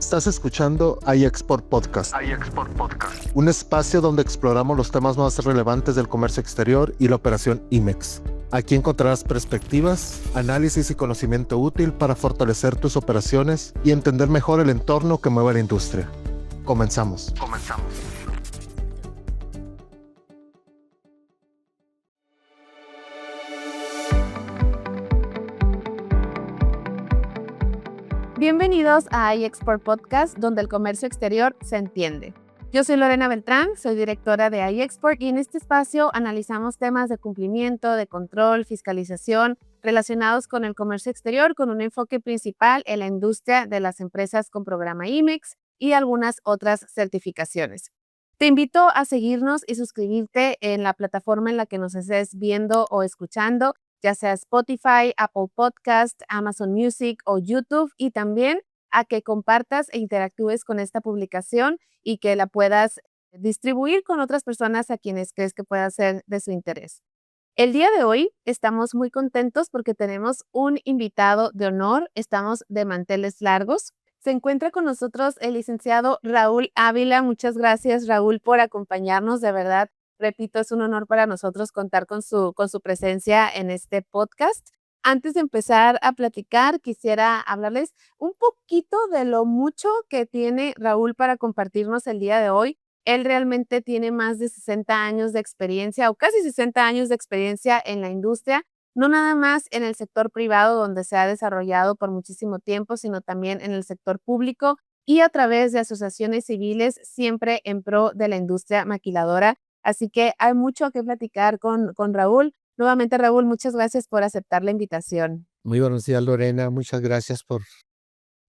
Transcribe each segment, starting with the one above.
Estás escuchando iExport Podcast, un espacio donde exploramos los temas más relevantes del comercio exterior y la operación IMEX. Aquí encontrarás perspectivas, análisis y conocimiento útil para fortalecer tus operaciones y entender mejor el entorno que mueve la industria. Comenzamos. Bienvenidos a iExport Podcast, donde el comercio exterior se entiende. Yo soy Lorena Beltrán, soy directora de iExport y en este espacio analizamos temas de cumplimiento, de control, fiscalización relacionados con el comercio exterior con un enfoque principal en la industria de las empresas con programa IMEX y algunas otras certificaciones. Te invito a seguirnos y suscribirte en la plataforma en la que nos estés viendo o escuchando, ya sea Spotify, Apple Podcast, Amazon Music o YouTube, y también a que compartas e interactúes con esta publicación y que la puedas distribuir con otras personas a quienes crees que pueda ser de su interés. El día de hoy estamos muy contentos porque tenemos un invitado de honor, estamos de manteles largos. Se encuentra con nosotros el licenciado Raúl Ávila. Muchas gracias, Raúl, por acompañarnos. De verdad, repito, es un honor para nosotros contar con su presencia en este podcast. Antes de empezar a platicar, quisiera hablarles un poquito de lo mucho que tiene Raúl para compartirnos el día de hoy. Él realmente tiene más de 60 años de experiencia o casi 60 años de experiencia en la industria, no nada más en el sector privado donde se ha desarrollado por muchísimo tiempo, sino también en el sector público y a través de asociaciones civiles, siempre en pro de la industria maquiladora. Así que hay mucho que platicar con Raúl. Nuevamente, Raúl, muchas gracias por aceptar la invitación. Muy buenos días, Lorena. Muchas gracias por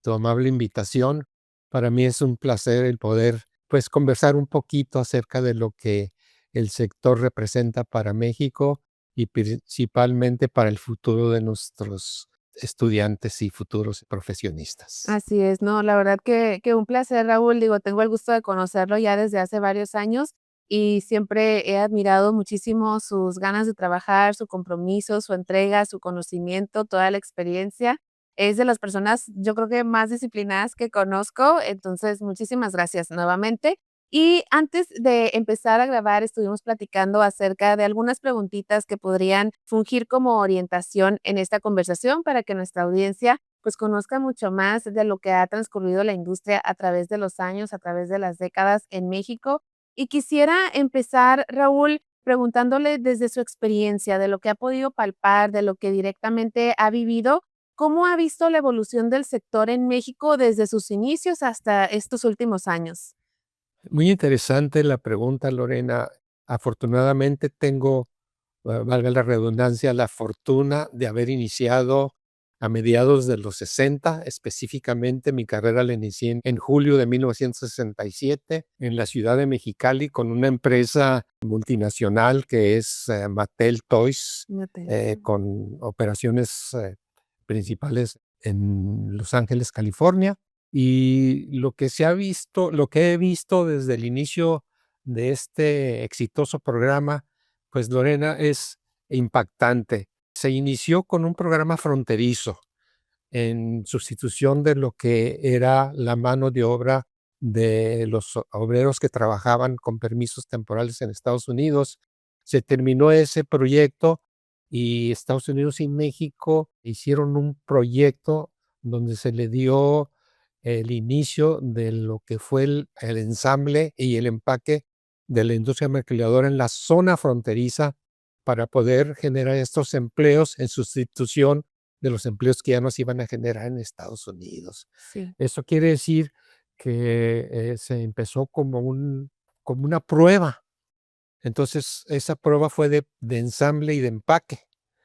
tu amable invitación. Para mí es un placer el poder, conversar un poquito acerca de lo que el sector representa para México y principalmente para el futuro de nuestros estudiantes y futuros profesionistas. Así es, no, la verdad que un placer, Raúl. Digo, tengo el gusto de conocerlo ya desde hace varios años y siempre he admirado muchísimo sus ganas de trabajar, su compromiso, su entrega, su conocimiento, toda la experiencia. Es de las personas, yo creo que más disciplinadas que conozco, entonces muchísimas gracias nuevamente. Y antes de empezar a grabar, estuvimos platicando acerca de algunas preguntitas que podrían fungir como orientación en esta conversación para que nuestra audiencia pues conozca mucho más de lo que ha transcurrido la industria a través de los años, a través de las décadas en México. Y quisiera empezar, Raúl, preguntándole desde su experiencia, de lo que ha podido palpar, de lo que directamente ha vivido, ¿cómo ha visto la evolución del sector en México desde sus inicios hasta estos últimos años? Muy interesante la pregunta, Lorena. Afortunadamente tengo, valga la redundancia, la fortuna de haber iniciado a mediados de los 60. Específicamente, mi carrera la inicié en julio de 1967 en la ciudad de Mexicali con una empresa multinacional que es Mattel Toys, con operaciones principales en Los Ángeles, California. Y lo que se ha visto, lo que he visto desde el inicio de este exitoso programa, pues, Lorena, es impactante. Se inició con un programa fronterizo en sustitución de lo que era la mano de obra de los obreros que trabajaban con permisos temporales en Estados Unidos. Se terminó ese proyecto y Estados Unidos y México hicieron un proyecto donde se le dio el inicio de lo que fue el ensamble y el empaque de la industria maquiladora en la zona fronteriza para poder generar estos empleos en sustitución de los empleos que ya no se iban a generar en Estados Unidos. Sí. Eso quiere decir que se empezó como una prueba. Entonces, esa prueba fue de ensamble y de empaque.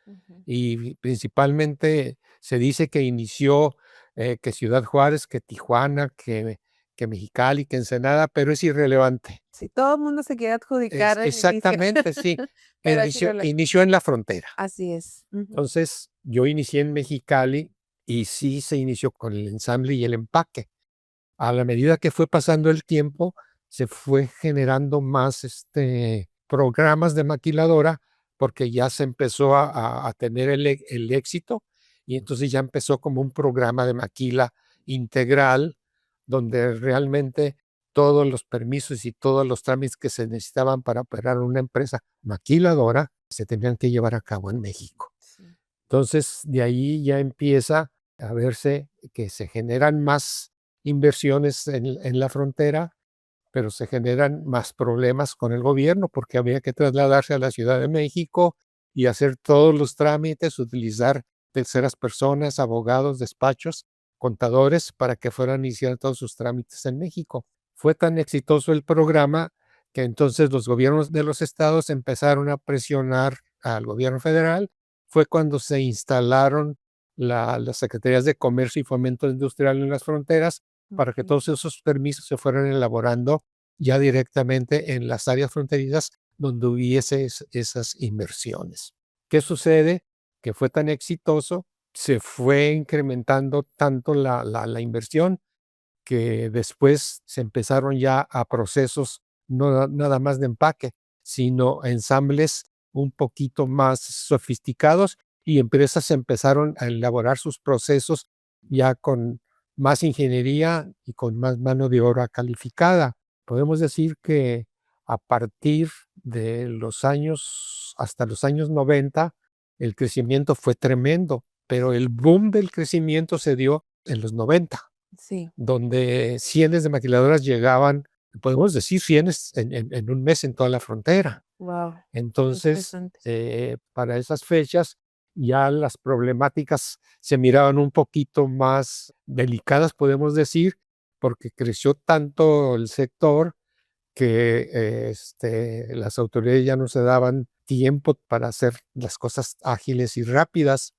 Ujú. Y principalmente se dice que inició que Ciudad Juárez, que Tijuana, que Mexicali, que Ensenada, pero es irrelevante. Sí, todo el mundo se quiere adjudicar el inicio, Exactamente, sí. pero es irrelevante. Inició en la frontera. Así es. Ujú. Entonces, yo inicié en Mexicali y sí se inició con el ensamble y el empaque. A la medida que fue pasando el tiempo, se fue generando más programas de maquiladora porque ya se empezó a tener el éxito y entonces ya empezó como un programa de maquila integral donde realmente todos los permisos y todos los trámites que se necesitaban para operar una empresa maquiladora se tenían que llevar a cabo en México. Sí. Entonces, de ahí ya empieza a verse que se generan más inversiones en la frontera, pero se generan más problemas con el gobierno porque había que trasladarse a la Ciudad de México y hacer todos los trámites, utilizar terceras personas, abogados, despachos, contadores para que fueran a iniciar todos sus trámites en México. Fue tan exitoso el programa que entonces los gobiernos de los estados empezaron a presionar al gobierno federal. Fue cuando se instalaron las Secretarías de Comercio y Fomento Industrial en las fronteras para que Ok. todos esos permisos se fueran elaborando ya directamente en las áreas fronterizas donde hubiese esas inversiones. ¿Qué sucede? Que fue tan exitoso, se fue incrementando tanto la inversión que después se empezaron ya a procesos no nada más de empaque, sino ensambles un poquito más sofisticados y empresas empezaron a elaborar sus procesos ya con más ingeniería y con más mano de obra calificada. Podemos decir que a partir de los años, hasta los años 90, el crecimiento fue tremendo, pero el boom del crecimiento se dio en los 90, Sí. donde cientos de maquiladoras llegaban, podemos decir cientos en un mes en toda la frontera. Wow. Entonces, Interesante. para esas fechas ya las problemáticas se miraban un poquito más delicadas, podemos decir, porque creció tanto el sector que las autoridades ya no se daban tiempo para hacer las cosas ágiles y rápidas.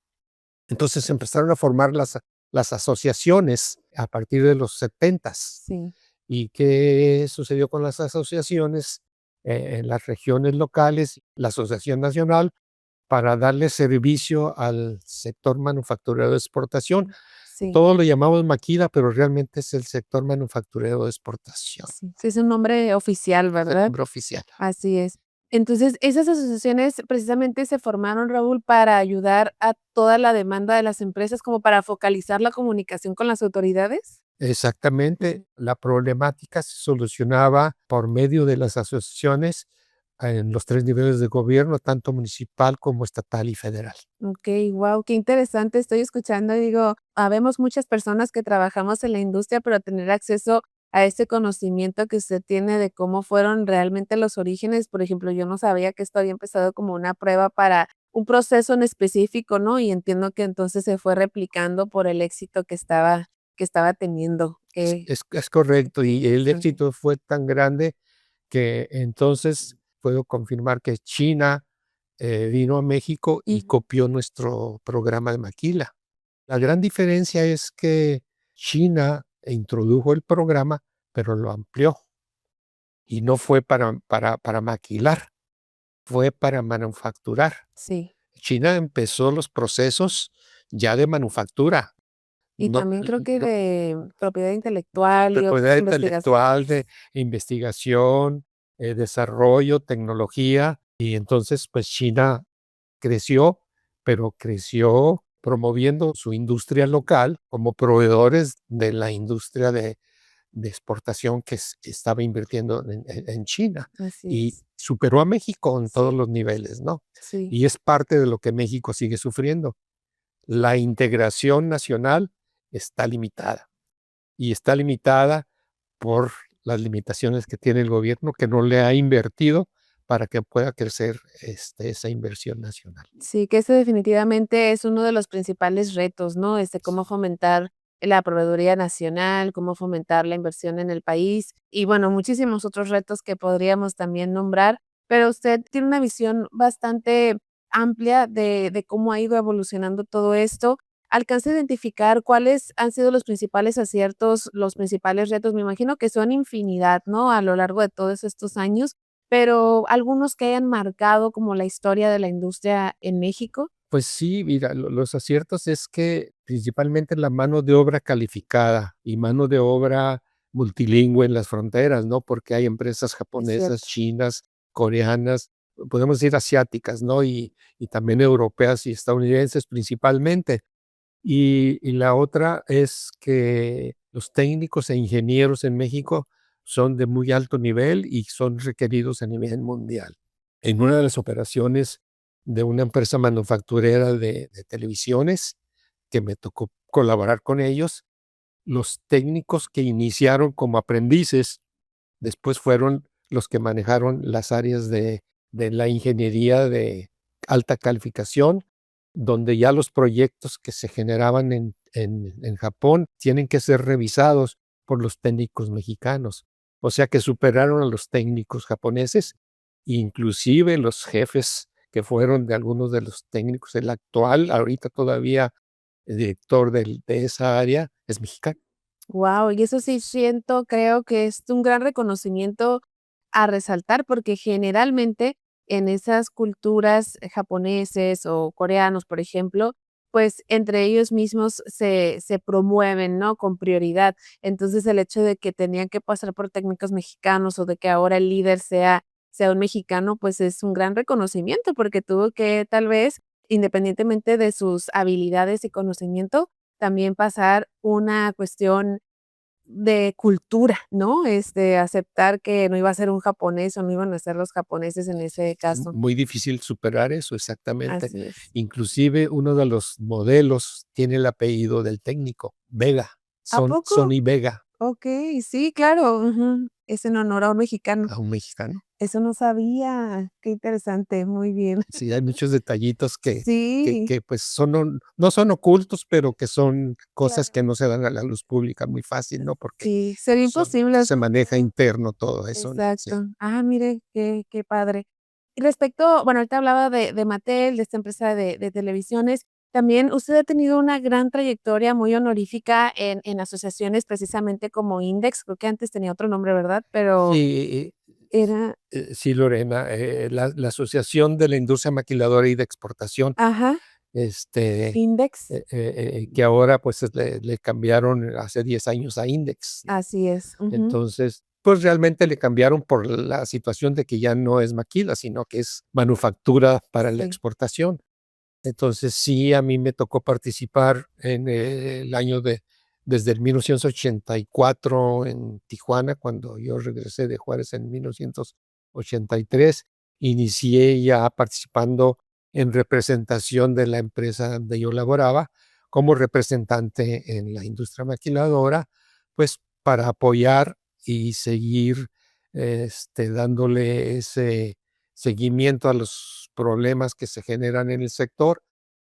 Entonces empezaron a formar las asociaciones a partir de los 70s. Sí. ¿Y qué sucedió con las asociaciones en las regiones locales? La Asociación Nacional para darle servicio al sector manufacturero de exportación. Sí. Todo lo llamamos maquila, pero realmente es el sector manufacturero de exportación. Sí. Sí, es un nombre oficial, Es el ¿verdad? nombre oficial. Así es. Entonces, esas asociaciones precisamente se formaron, Raúl, para ayudar a toda la demanda de las empresas, como para focalizar la comunicación con las autoridades. Exactamente, la problemática se solucionaba por medio de las asociaciones en los 3 niveles de gobierno, tanto municipal como estatal y federal. Okey, guau, qué interesante. Estoy escuchando y digo, habemos muchas personas que trabajamos en la industria, pero tener acceso a ese conocimiento que usted tiene de cómo fueron realmente los orígenes, por ejemplo, yo no sabía que esto había empezado como una prueba para un proceso en específico, ¿no? Y entiendo que entonces se fue replicando por el éxito que estaba teniendo. Es correcto, y el Interesante. éxito fue tan grande que entonces puedo confirmar que China vino a México y Ujú. copió nuestro programa de maquila. La gran diferencia es que China introdujo el programa, pero lo amplió y no fue para maquilar, fue para manufacturar. Sí. China empezó los procesos ya de manufactura, Y no, también creo que de propiedad intelectual de y otras propiedad investigaciones. intelectual, de investigación, desarrollo, tecnología, y entonces pues China creció, pero creció promoviendo su industria local como proveedores de la industria de exportación que estaba invirtiendo en China Así y es. superó a México en todos Sí, los niveles, ¿no? sí. Y es parte de lo que México sigue sufriendo. La integración nacional está limitada y está limitada por las limitaciones que tiene el gobierno que no le ha invertido para que pueda crecer esa inversión nacional. Sí, que ese definitivamente es uno de los principales retos, ¿no? Cómo fomentar la proveeduría nacional, cómo fomentar la inversión en el país y, bueno, muchísimos otros retos que podríamos también nombrar, pero usted tiene una visión bastante amplia de cómo ha ido evolucionando todo esto. ¿Alcanza a identificar cuáles han sido los principales aciertos, los principales retos? Me imagino que son infinidad, ¿no? A lo largo de todos estos años, pero algunos que hayan marcado como la historia de la industria en México. Pues sí, mira, los aciertos es que principalmente la mano de obra calificada y mano de obra multilingüe en las fronteras, ¿no? Porque hay empresas Es japonesas, cierto. chinas, coreanas, podemos decir asiáticas, ¿no? Y también europeas y estadounidenses principalmente. Y la otra es que Los técnicos e ingenieros en México son de muy alto nivel y son requeridos a nivel mundial. En una de las operaciones de una empresa manufacturera de televisiones, que me tocó colaborar con ellos, los técnicos que iniciaron como aprendices, después fueron los que manejaron las áreas de la ingeniería de alta calificación, donde ya los proyectos que se generaban en Japón tienen que ser revisados por los técnicos mexicanos. O sea que superaron a los técnicos japoneses, inclusive los jefes que fueron de algunos de los técnicos. El actual, ahorita todavía el director de esa área es mexicano. Wow, y eso sí siento, creo que es un gran reconocimiento a resaltar, porque generalmente en esas culturas japoneses o coreanos, por ejemplo, pues entre ellos mismos se promueven, ¿no? Con prioridad. Entonces el hecho de que tenían que pasar por técnicos mexicanos o de que ahora el líder sea un mexicano, pues es un gran reconocimiento porque tuvo que tal vez, independientemente de sus habilidades y conocimiento, también pasar una cuestión de cultura, ¿no? Aceptar que no iba a ser un japonés o no iban a ser los japoneses en ese caso. Muy difícil superar eso, exactamente. Así es. Inclusive uno de los modelos tiene el apellido del técnico, Vega, ¿A poco? Sonny Vega, Okey, sí, claro, ujú. Es en honor a un mexicano. a un mexicano. Eso no sabía. Qué interesante, muy bien. Sí, hay muchos detallitos Sí, que, pues, no son ocultos, pero que son cosas claro. que no se dan a la luz pública muy fácil, ¿no? Porque Sí, sería imposible. se maneja interno todo eso, ¿no? Sí. Exacto. Ah, mire, qué padre. Y respecto, bueno, ahorita hablaba de Mattel, de esta empresa de televisiones. También usted ha tenido una gran trayectoria muy honorífica en asociaciones precisamente como Index, creo que antes tenía otro nombre, ¿verdad? Pero Sí, era sí, Lorena, la Asociación de la Industria Maquiladora y de Exportación, ajá, este, Index, que ahora, pues, le cambiaron hace 10 años a Index. así es. Ujú. Entonces, pues, realmente le cambiaron por la situación de que ya no es maquila, sino que es manufactura para la Sí, exportación. Entonces, sí, a mí me tocó participar en el año desde el 1984 en Tijuana, cuando yo regresé de Juárez en 1983, inicié ya participando en representación de la empresa donde yo laboraba, como representante en la industria maquiladora, pues, para apoyar y seguir, dándole ese seguimiento a los problemas que se generan en el sector,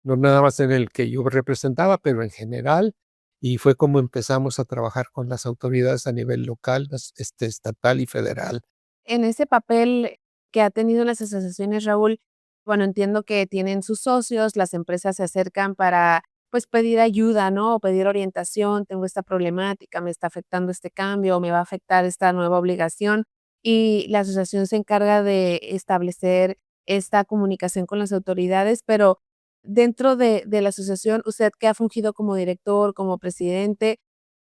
no nada más en el que yo representaba, pero en general, y fue como empezamos a trabajar con las autoridades a nivel local, estatal y federal. en ese papel que ha tenido las asociaciones, Raúl, bueno, entiendo que tienen sus socios, las empresas se acercan para, pues, pedir ayuda, ¿no? O pedir orientación, tengo esta problemática, me está afectando este cambio, me va a afectar esta nueva obligación, y la asociación se encarga de establecer esta comunicación con las autoridades, pero dentro de la asociación, usted que ha fungido como director, como presidente,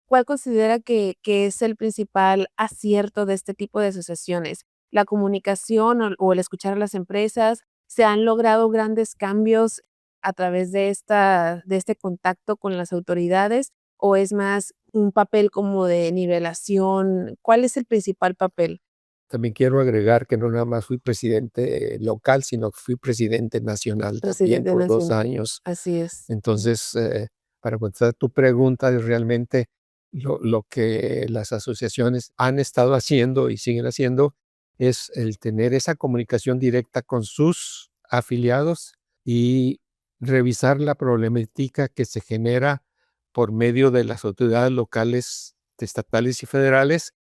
¿cuál considera que es el principal acierto de este tipo de asociaciones? ¿La comunicación o el escuchar a las empresas? ¿Se han logrado grandes cambios a través de este contacto con las autoridades, o es más un papel como de nivelación? ¿Cuál es el principal papel? También quiero agregar que no nada más fui presidente local, sino que fui presidente nacional también Presidente por 2 nacional. años. Así es. Entonces, para contestar tu pregunta, es realmente lo que las asociaciones han estado haciendo y siguen haciendo es el tener esa comunicación directa con sus afiliados y revisar la problemática que se genera por medio de las autoridades locales, estatales y federales,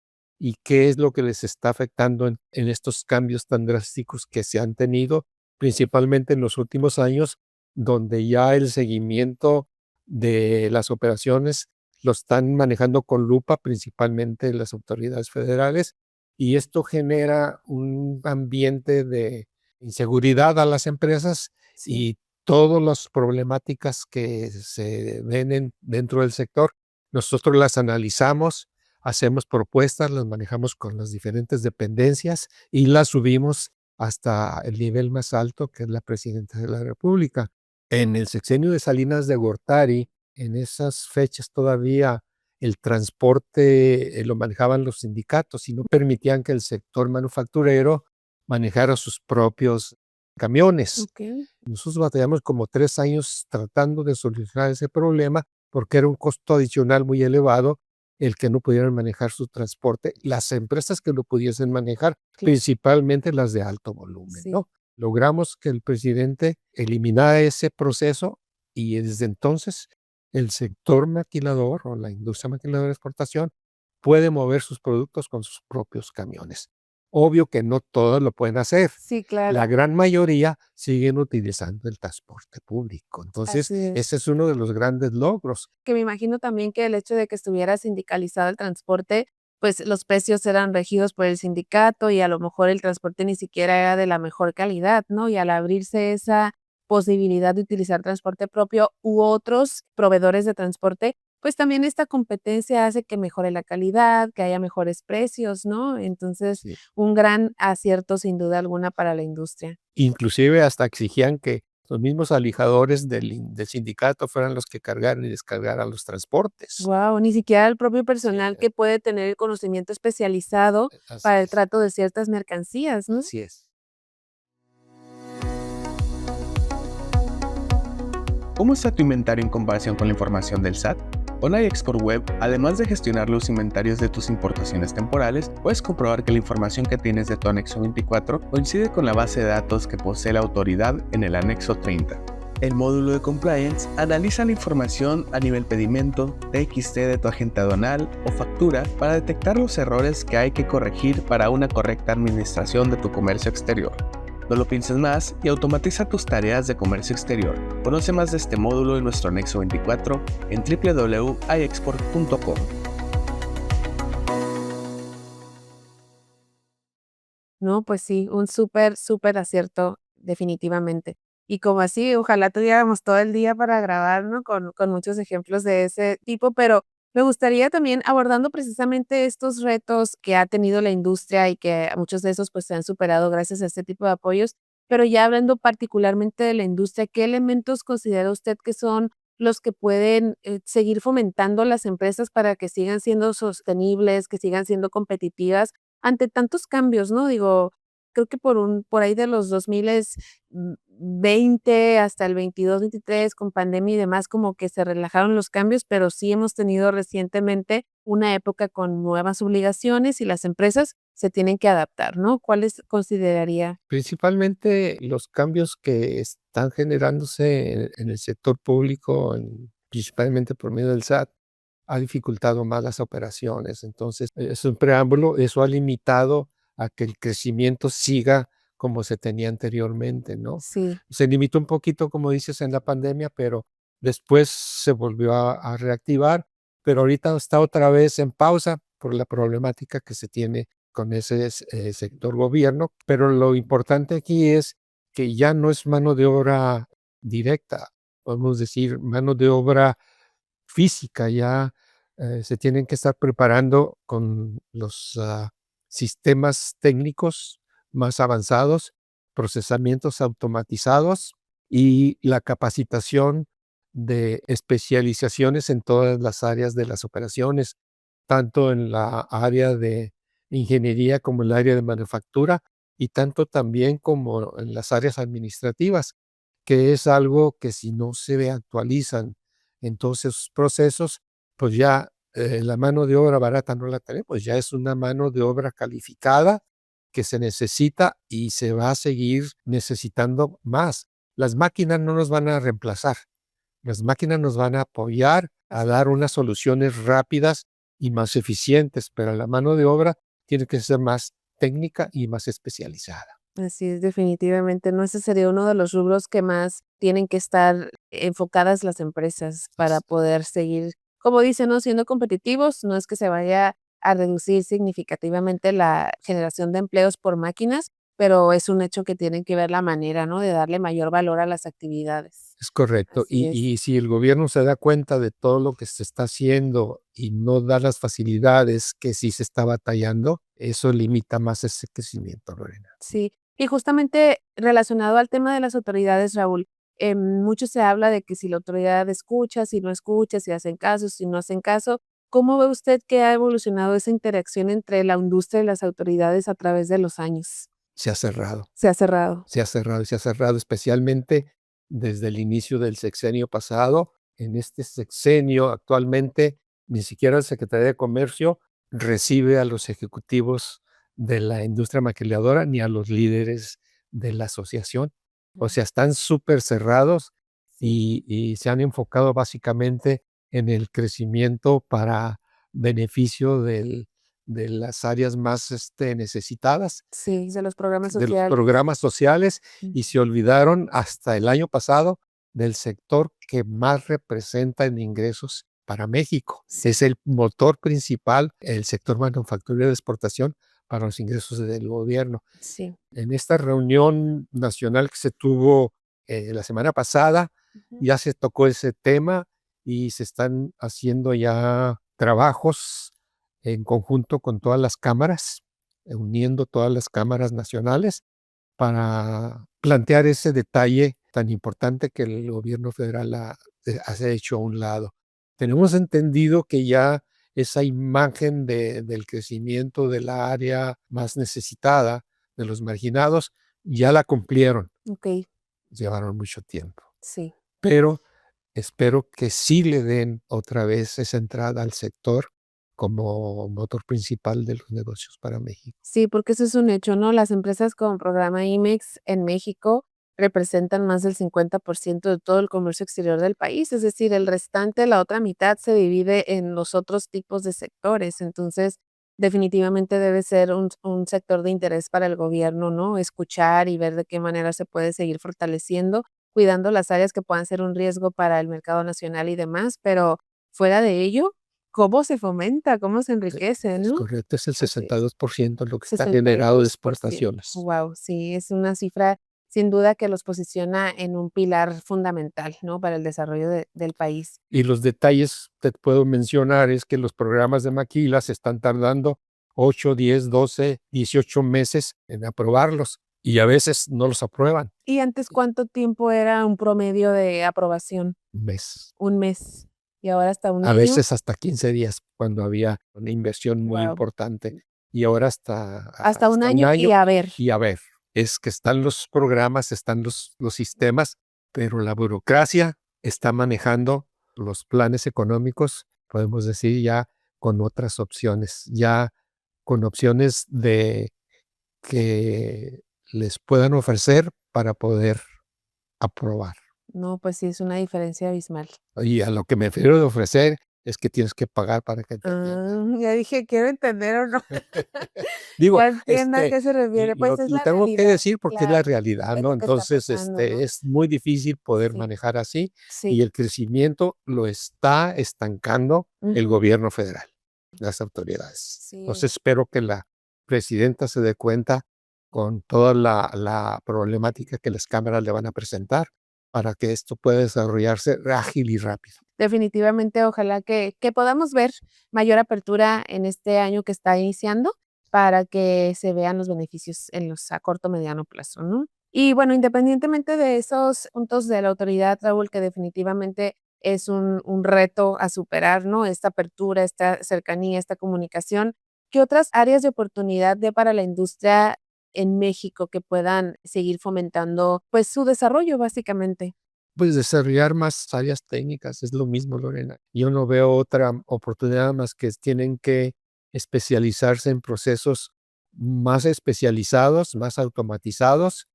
y qué es lo que les está afectando en estos cambios tan drásticos que se han tenido, principalmente en los últimos años, donde ya el seguimiento de las operaciones lo están manejando con lupa, principalmente las autoridades federales, y esto genera un ambiente de inseguridad a las empresas Sí. y todas las problemáticas que se ven dentro del sector, nosotros las analizamos, hacemos propuestas, las manejamos con las diferentes dependencias y las subimos hasta el nivel más alto, que es la Presidenta de la República. En el sexenio de Salinas de Gortari, en esas fechas todavía el transporte lo manejaban los sindicatos y no permitían que el sector manufacturero manejara sus propios camiones. Okey. Nosotros batallamos como 3 años tratando de solucionar ese problema, porque era un costo adicional muy elevado el que no pudieran manejar su transporte, las empresas que lo pudiesen manejar, Cla principalmente las de alto volumen, Sí. ¿no? Logramos que el presidente eliminara ese proceso y desde entonces el sector maquilador o la industria maquiladora de exportación puede mover sus productos con sus propios camiones. Obvio que no todos lo pueden hacer. Sí, claro. La gran mayoría siguen utilizando el transporte público. Entonces, Así es. ese es uno de los grandes logros. Que me imagino también que el hecho de que estuviera sindicalizado el transporte, pues los precios eran regidos por el sindicato y a lo mejor el transporte ni siquiera era de la mejor calidad, ¿no? Y al abrirse esa posibilidad de utilizar transporte propio u otros proveedores de transporte, pues también esta competencia hace que mejore la calidad, que haya mejores precios, ¿no? Entonces, Sí. un gran acierto sin duda alguna para la industria. Inclusive hasta exigían que los mismos alijadores del sindicato fueran los que cargaran y descargaran los transportes. Guau, ni siquiera el propio Sí, personal que puede tener el conocimiento especializado así para el es, trato de ciertas mercancías, ¿no? así es. ¿Cómo está tu inventario en comparación con la información del SAT? Con iExport Web, además de gestionar los inventarios de tus importaciones temporales, puedes comprobar que la información que tienes de tu anexo 24 coincide con la base de datos que posee la autoridad en el anexo 30. El módulo de Compliance analiza la información a nivel pedimento, TXT de tu agente aduanal o factura para detectar los errores que hay que corregir para una correcta administración de tu comercio exterior. No lo pienses más y automatiza tus tareas de comercio exterior. Conoce más de este módulo en nuestro anexo 24 en www.iexport.com. No, pues sí, un súper, súper acierto, definitivamente. Y como así, ojalá tuviéramos todo el día para grabar, ¿no? Con muchos ejemplos de ese tipo, pero me gustaría también abordando precisamente estos retos que ha tenido la industria y que muchos de esos pues se han superado gracias a este tipo de apoyos, pero ya hablando particularmente de la industria, ¿qué elementos considera usted que son los que pueden seguir fomentando las empresas para que sigan siendo sostenibles, que sigan siendo competitivas? Ante tantos cambios, ¿no? Digo, creo que por ahí de los 2020 hasta el 22, 23 con pandemia y demás, como que se relajaron los cambios, pero sí hemos tenido recientemente una época con nuevas obligaciones y las empresas se tienen que adaptar, ¿no? ¿Cuáles consideraría? Principalmente los cambios que están generándose en el sector público, principalmente por medio del SAT, ha dificultado más las operaciones. Entonces, es un preámbulo, eso ha limitado a que el crecimiento siga como se tenía anteriormente, ¿no? Sí, Se limitó un poquito, como dices, en la pandemia, pero después se volvió a reactivar, pero ahorita está otra vez en pausa por la problemática que se tiene con ese sector gobierno. Pero lo importante aquí es que ya no es mano de obra directa, podemos decir mano de obra física, ya se tienen que estar preparando con los sistemas técnicos más avanzados, procesamientos automatizados y la capacitación de especializaciones en todas las áreas de las operaciones, tanto en la área de ingeniería como en el área de manufactura y tanto también como en las áreas administrativas, que es algo que si no se actualizan en todos esos procesos, pues ya la mano de obra barata no la tenemos, ya es una mano de obra calificada que se necesita y se va a seguir necesitando más. Las máquinas no nos van a reemplazar, las máquinas nos van a apoyar a dar unas soluciones rápidas y más eficientes, pero la mano de obra tiene que ser más técnica y más especializada. así es, definitivamente, ¿no? Ese sería uno de los rubros que más tienen que estar enfocadas las empresas para poder seguir, como dicen, ¿no? Siendo competitivos, no es que se vaya a reducir significativamente la generación de empleos por máquinas, pero es un hecho que tienen que ver la manera, ¿no? De darle mayor valor a las actividades. Es correcto. Así Y, es. y si el gobierno se da cuenta de todo lo que se está haciendo y no da las facilidades que sí se está batallando, eso limita más ese crecimiento, Lorena. Sí, y justamente relacionado al tema de las autoridades, Raúl, mucho se habla de que si la autoridad escucha, si no escucha, si hacen caso, si no hacen caso, ¿Cómo ve usted que ha evolucionado esa interacción entre la industria y las autoridades a través de los años? Se ha cerrado, Se ha cerrado. se ha cerrado y se ha cerrado, especialmente desde el inicio del sexenio pasado. En este sexenio actualmente ni siquiera el Secretaría de Comercio recibe a los ejecutivos de la industria maquiladora ni a los líderes de la asociación. O sea, están súper cerrados y se han enfocado básicamente en el crecimiento para beneficio de las áreas más necesitadas, Sí, de los programas de los sociales. programas sociales, Mm. y se olvidaron hasta el año pasado del sector que más representa en ingresos para México. Es el motor principal, el sector manufacturero de exportación para los ingresos del gobierno. Sí. En esta reunión nacional que se tuvo la semana pasada, Ujú. ya se tocó ese tema y se están haciendo ya trabajos en conjunto con todas las cámaras, uniendo todas las cámaras nacionales para plantear ese detalle tan importante que el gobierno federal ha hecho a un lado. Tenemos entendido que ya esa imagen del crecimiento de la área más necesitada, de los marginados, ya la cumplieron. Okey, Llevaron mucho tiempo, sí. pero espero que sí le den otra vez esa entrada al sector como motor principal de los negocios para México. Sí, porque eso es un hecho, ¿no? Las empresas con programa IMEX en México representan más del 50% de todo el comercio exterior del país, es decir, el restante, la otra mitad, se divide en los otros tipos de sectores. Entonces, definitivamente debe ser un sector de interés para el gobierno, ¿no? Escuchar y ver de qué manera se puede seguir fortaleciendo, cuidando las áreas que puedan ser un riesgo para el mercado nacional y demás, pero fuera de ello, ¿cómo se fomenta? ¿Cómo se enriquece, Es no? correcto, es el Así es. 62% lo que está generado de 62%. exportaciones. Wow, sí, es una cifra sin duda que los posiciona en un pilar fundamental, ¿no? Para el desarrollo del país. Y los detalles te puedo mencionar es que los programas de maquila se están tardando 8, 10, 12, 18 meses en aprobarlos y a veces no los aprueban. ¿Y antes cuánto tiempo era un promedio de aprobación? Un mes, ¿Un mes? ¿Y ahora hasta un a año? veces hasta 15 días cuando había una inversión muy Wow. importante y ahora hasta, Hasta un hasta un año y año. a ver. Y a ver, es que están los programas, están los sistemas, pero la burocracia está manejando los planes económicos, podemos decir, ya con otras opciones, ya con opciones de que les puedan ofrecer para poder aprobar. No, pues sí, es una diferencia abismal. Y a lo que me refiero de ofrecer es que tienes que pagar para que te atiendan. Ah, ya dije, quiero entender o no. Digo, Ya entiendo a qué se refiere, pues es lo la tengo que realidad, decir porque es la claro, realidad, es ¿no? lo que está Entonces, pasando, ¿no? es muy difícil poder Sí, manejar así y sí. el crecimiento lo está estancando el Ujú. gobierno federal, las autoridades. Sí. Entonces, espero que la presidenta se dé cuenta con toda la problemática que las cámaras le van a presentar para que esto pueda desarrollarse ágil y rápido. Definitivamente, ojalá que podamos ver mayor apertura en este año que está iniciando para que se vean los beneficios en los a corto, mediano plazo, ¿no? Y bueno, independientemente de esos puntos de la autoridad, Raúl, que definitivamente es un reto a superar, ¿no? Esta apertura, esta cercanía, esta comunicación, ¿qué otras áreas de oportunidad ve para la industria en México que puedan seguir fomentando, pues, su desarrollo, básicamente? Pues desarrollar más áreas técnicas, es lo mismo, Lorena. Yo no veo otra oportunidad más que tienen que especializarse en procesos más especializados, más automatizados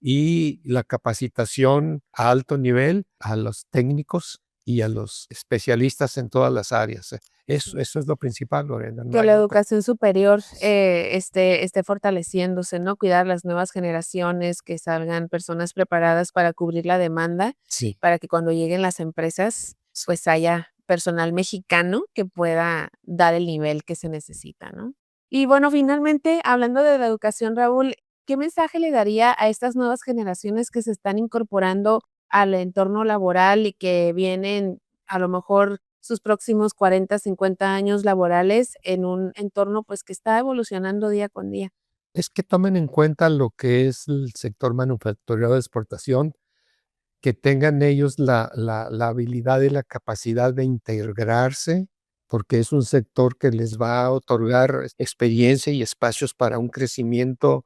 y la capacitación a alto nivel a los técnicos y a los especialistas en todas las áreas. Eso es lo principal, Lorena, no Que la hay otra. educación superior, esté fortaleciéndose, ¿no? Cuidar las nuevas generaciones, que salgan personas preparadas para cubrir la demanda, Sí. para que cuando lleguen las empresas, pues haya personal mexicano que pueda dar el nivel que se necesita, ¿no? Y bueno, finalmente, hablando de la educación, Raúl, ¿qué mensaje le daría a estas nuevas generaciones que se están incorporando al entorno laboral y que vienen a lo mejor sus próximos 40, 50 años laborales en un entorno, pues, que está evolucionando día con día? Es que tomen en cuenta lo que es el sector manufacturero de exportación, que tengan ellos la habilidad y la capacidad de integrarse porque es un sector que les va a otorgar experiencia y espacios para un crecimiento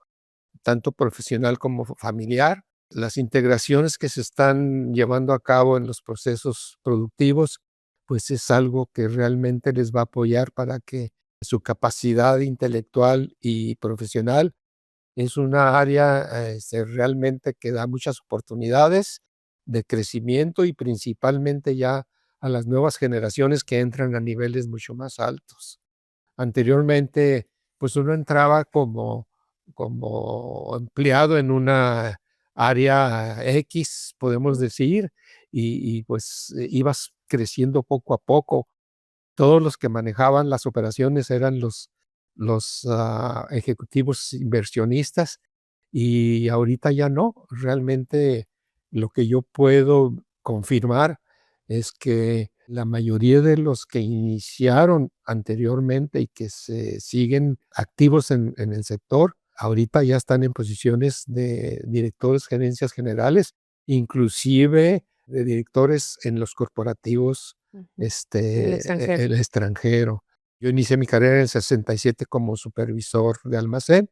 tanto profesional como familiar. Las integraciones que se están llevando a cabo en los procesos productivos, pues es algo que realmente les va a apoyar para que su capacidad intelectual y profesional es una área realmente que da muchas oportunidades de crecimiento y principalmente ya a las nuevas generaciones que entran a niveles mucho más altos. Anteriormente, pues uno entraba como empleado en una área X, podemos decir, y pues ibas creciendo poco a poco. Todos los que manejaban las operaciones eran los ejecutivos inversionistas y ahorita ya no. Realmente lo que yo puedo confirmar es que la mayoría de los que iniciaron anteriormente y que se siguen activos en el sector, ahorita ya están en posiciones de directores, gerencias generales, inclusive de directores en los corporativos el extranjero. Yo inicié mi carrera en el 67 como supervisor de almacén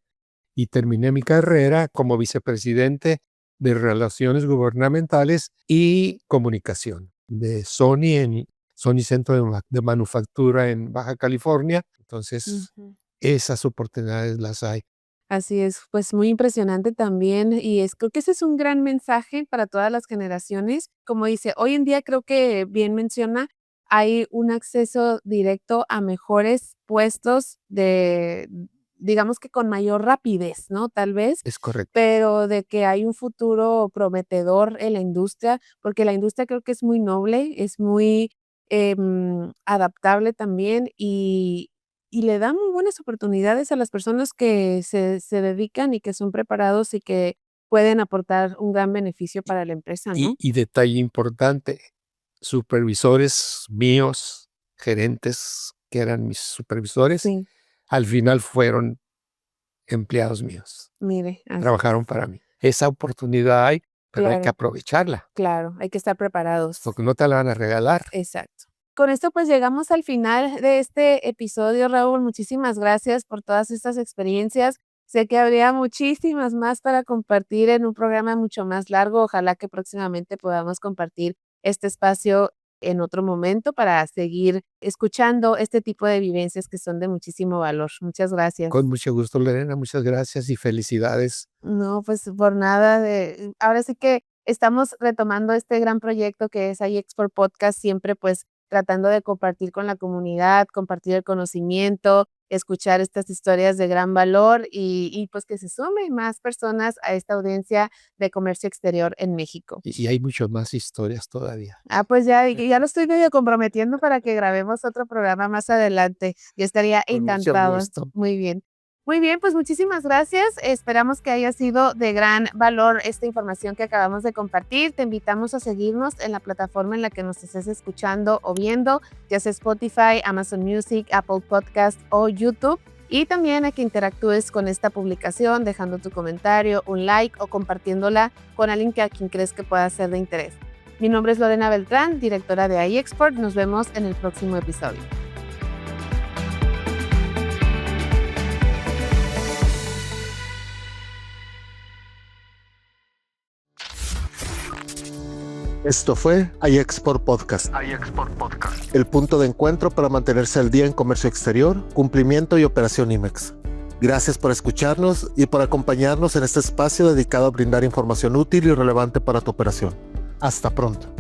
y terminé mi carrera como vicepresidente de Relaciones Gubernamentales y Comunicación de Sony Centro de Manufactura en Baja California. Entonces, esas oportunidades las hay. Así es, pues muy impresionante también y creo que ese es un gran mensaje para todas las generaciones. Como dice, hoy en día creo que bien menciona, hay un acceso directo a mejores puestos digamos que con mayor rapidez, ¿no? Tal vez, Es correcto. pero de que hay un futuro prometedor en la industria, porque la industria creo que es muy noble, es muy adaptable también y le da muy buenas oportunidades a las personas que se dedican y que son preparados y que pueden aportar un gran beneficio para la empresa, ¿no? Y detalle importante, supervisores míos, gerentes que eran mis supervisores, Sí, al final fueron empleados míos, mire, así trabajaron para mí. Esa oportunidad hay, pero hay que claro, aprovecharla, claro, hay que estar preparados. porque no te la van a regalar. Exacto. Con esto, pues, llegamos al final de este episodio, Raúl. Muchísimas gracias por todas estas experiencias. Sé que habría muchísimas más para compartir en un programa mucho más largo. Ojalá que próximamente podamos compartir este espacio en otro momento para seguir escuchando este tipo de vivencias que son de muchísimo valor. Muchas gracias. Con mucho gusto, Lorena, muchas gracias y felicidades. No, pues, por nada ahora sí que estamos retomando este gran proyecto que es iExport Podcast, siempre, pues, tratando de compartir con la comunidad, compartir el conocimiento, escuchar estas historias de gran valor y, pues, que se sumen más personas a esta audiencia de comercio exterior en México. Y hay muchas más historias todavía. Pues ya lo estoy medio comprometiendo para que grabemos otro programa más adelante. Yo estaría Con mucho encantada. gusto. Muy bien. Muy bien, pues muchísimas gracias. Esperamos que haya sido de gran valor esta información que acabamos de compartir. Te invitamos a seguirnos en la plataforma en la que nos estés escuchando o viendo, ya sea Spotify, Amazon Music, Apple Podcast o YouTube. Y también a que interactúes con esta publicación dejando tu comentario, un like o compartiéndola con alguien a quien crees que pueda ser de interés. Mi nombre es Lorena Beltrán, directora de iExport. Nos vemos en el próximo episodio. Esto fue iExport Podcast, el punto de encuentro para mantenerse al día en comercio exterior, cumplimiento y operación IMEX. Gracias por escucharnos y por acompañarnos en este espacio dedicado a brindar información útil y relevante para tu operación. Hasta pronto.